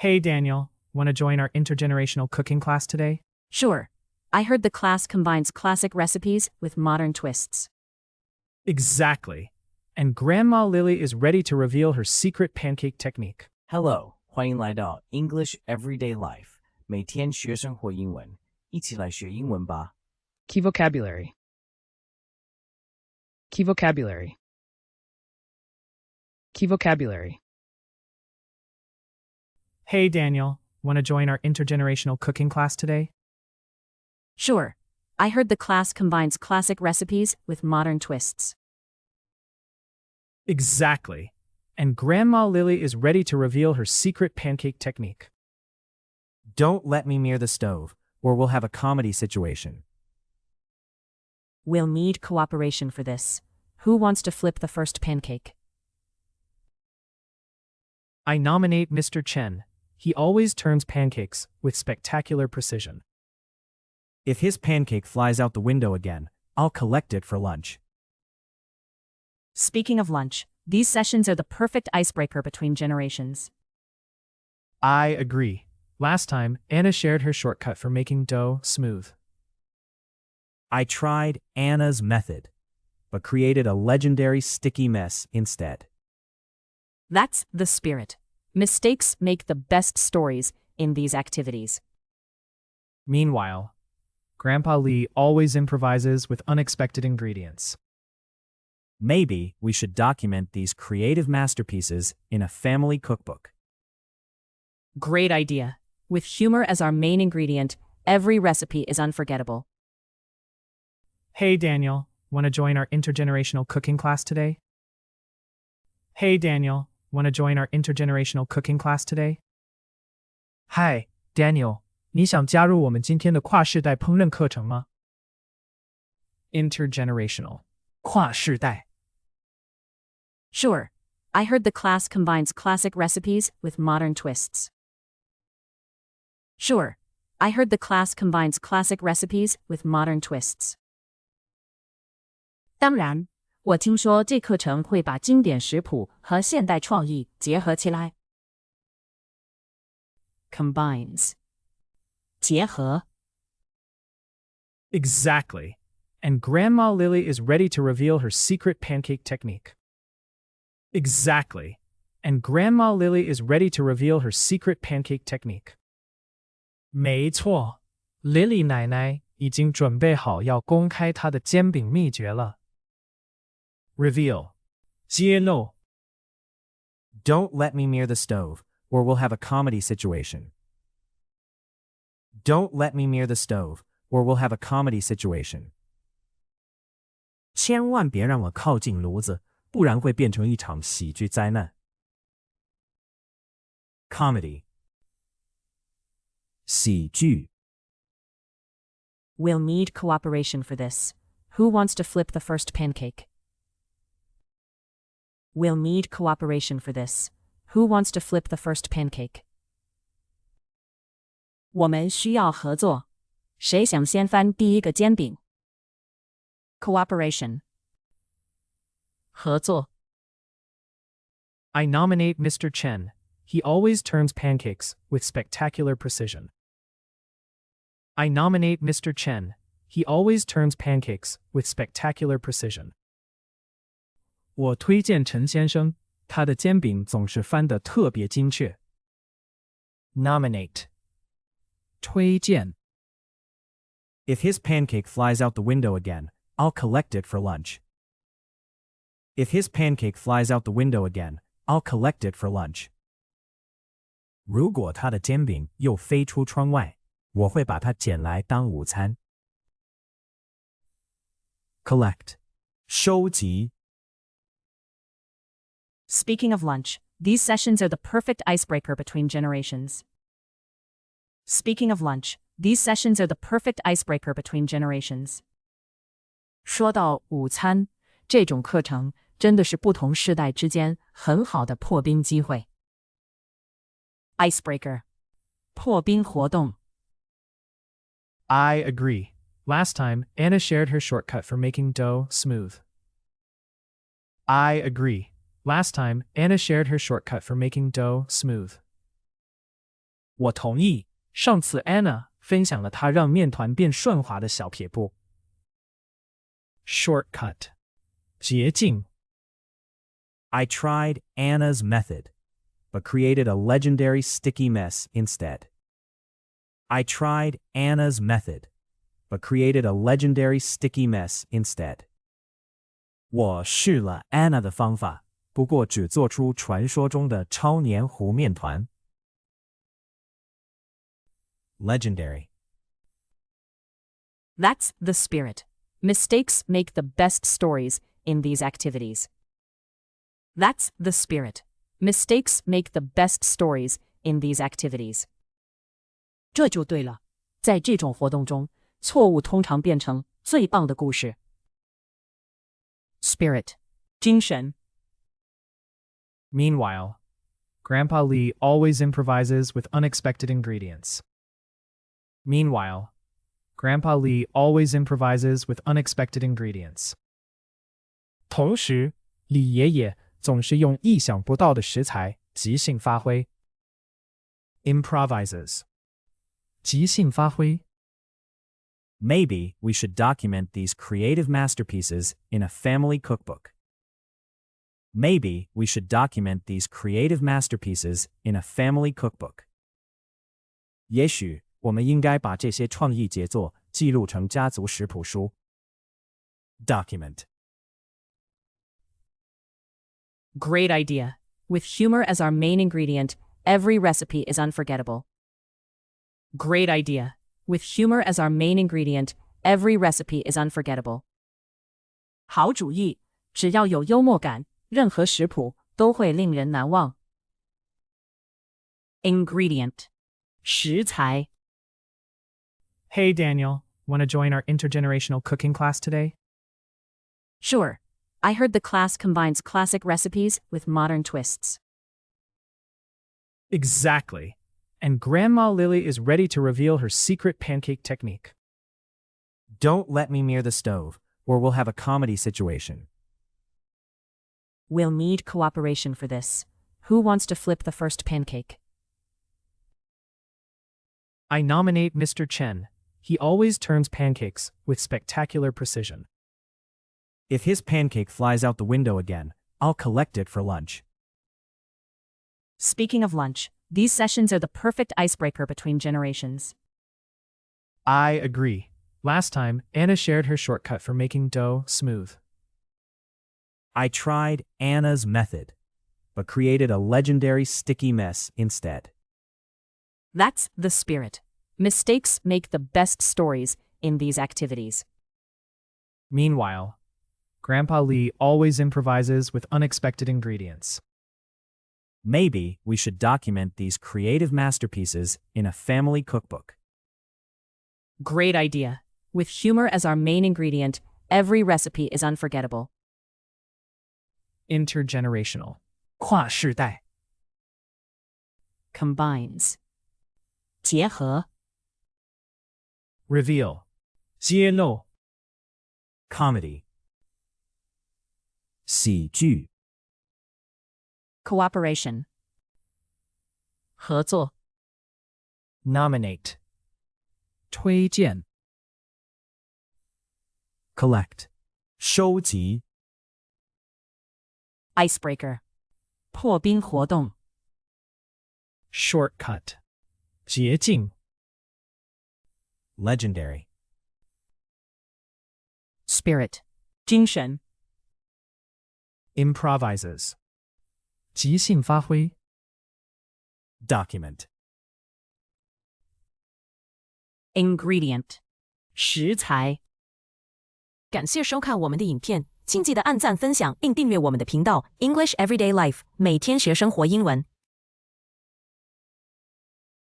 Hey, Daniel, want to join our intergenerational cooking class today? Sure. I heard the class combines classic recipes with modern twists. Exactly. And Grandma Lily is ready to reveal her secret pancake technique. Hello， 欢迎来到 English Everyday Life， 每天学生活英文，一起来学英文吧。Key vocabulary. Key vocabulary. Key vocabulary. Hey, Daniel, want to join our intergenerational cooking class today? Sure. I heard the class combines classic recipes with modern twists. Exactly. And Grandma Lily is ready to reveal her secret pancake technique. Don't let me near the stove, or we'll have a comedy situation. We'll need cooperation for this. Who wants to flip the first pancake? I nominate Mr. Chen. He always turns pancakes with spectacular precision. If his pancake flies out the window again, I'll collect it for lunch. Speaking of lunch, these sessions are the perfect icebreaker between generations. I agree. Last time, Anna shared her shortcut for making dough smooth. I tried Anna's method, but created a legendary sticky mess instead. That's the spirit. Mistakes make the best stories in these activities. Meanwhile, Grandpa Lee always improvises with unexpected ingredients. Maybe we should document these creative masterpieces in a family cookbook. Great idea. With humor as our main ingredient, every recipe is unforgettable. Hey, Daniel, want to join our intergenerational cooking class today? Hey, Daniel, want to join our intergenerational cooking class today? Hi, Daniel, 你想加入我们今天的跨世代烹饪课程吗？ Intergenerational. 跨世代. Sure. I heard the class combines classic recipes with modern twists. Sure. I heard the class combines classic recipes with modern twists. 当然，我听说这课程会把经典食谱和现代创意结合起来。Combines. 结合. Exactly. And Grandma Lily is ready to reveal her secret pancake technique. Exactly. And Grandma Lily is ready to reveal her secret pancake technique. 没错 ，Lily 奶奶已经准备好要公开她的煎饼秘诀了。Reveal. 揭露 Don't let me near the stove, or we'll have a comedy situation. Don't let me near the stove, or we'll have a comedy situation. 千万别让我靠近炉子，不然会变成一场喜剧灾难。Comedy. 喜剧。We'll need cooperation for this. Who wants to flip the first pancake? We'll need cooperation for this. Who wants to flip the first pancake? 我们需要合作。谁想先翻第一个煎饼？ Cooperation. 合作。I nominate Mr. Chen. He always turns pancakes with spectacular precision. I nominate Mr. Chen. He always turns pancakes with spectacular precision. 我推荐陈先生，他的煎饼总是翻得特别精确。Nominate. 推荐。If his pancake flies out the window again, I'll collect it for lunch. If his pancake flies out the window again, I'll collect it for lunch. 如果他的煎饼又飞出窗外，我会把它捡来当午餐。Collect. 收集。Speaking of lunch, these sessions are the perfect icebreaker between generations. Speaking of lunch, these sessions are the perfect icebreaker between generations. 说到午餐，这种课程真的是不同世代之间很好的破冰机会。Icebreaker. 破冰活动。I agree. Last time, Anna shared her shortcut for making dough smooth. I agree. Last time, Anna shared her shortcut for making dough smooth. 我同意。上次 Anna 分享了她让面团变顺滑的小撇步。Shortcut 捷径。I tried Anna's method, but created a legendary sticky mess instead. I tried Anna's method, but created a legendary sticky mess instead. 我试了 Anna 的方法，不过只做出传说中的超黏糊面团。Legendary. That's the spirit. Mistakes make the best stories in these activities. That's the spirit. Mistakes make the best stories in these activities. 这就对了，在这种活动中，错误通常变成最棒的故事。Spirit 精神。Meanwhile, Grandpa Lee always improvises with unexpected ingredients. Meanwhile, Grandpa Lee always improvises with unexpected ingredients. 同时，李爷爷总是用意想不到的食材即兴发挥。Improvises 即兴发挥。Maybe we should document these creative masterpieces in a family cookbook. Maybe we should document these creative masterpieces in a family cookbook. 也许我们应该把这些创意杰作记录成家族食谱书。Document. Great idea. With humor as our main ingredient, every recipe is unforgettable. Great idea. With humor as our main ingredient, every recipe is unforgettable. 好主意，只要有幽默感，任何食谱都会令人难忘。Ingredient 食材。Hey Daniel, want to join our intergenerational cooking class today? Sure. I heard the class combines classic recipes with modern twists. Exactly. And Grandma Lily is ready to reveal her secret pancake technique. Don't let me near the stove, or we'll have a comedy situation. We'll need cooperation for this. Who wants to flip the first pancake? I nominate Mr. Chen. He always turns pancakes with spectacular precision. If his pancake flies out the window again, I'll collect it for lunch. Speaking of lunch, these sessions are the perfect icebreaker between generations. I agree. Last time, Anna shared her shortcut for making dough smooth. I tried Anna's method, but created a legendary sticky mess instead. That's the spirit. Mistakes make the best stories in these activities. Meanwhile, Grandpa Lee always improvises with unexpected ingredients. Maybe we should document these creative masterpieces in a family cookbook. Great idea. With humor as our main ingredient, every recipe is unforgettable. Intergenerational 跨世代。Combines 结合。Reveal 揭露。Comedy 喜剧。Cooperation 合作。Nominate 推荐。Collect 收集。Icebreaker 破冰活动。Shortcut 捷径。Legendary Spirit 精神。Improvises 即兴发挥。Document Ingredient 食材。感谢收看我们的影片，请记得按赞、分享并订阅我们的频道 English Everyday Life， 每天学生活英文。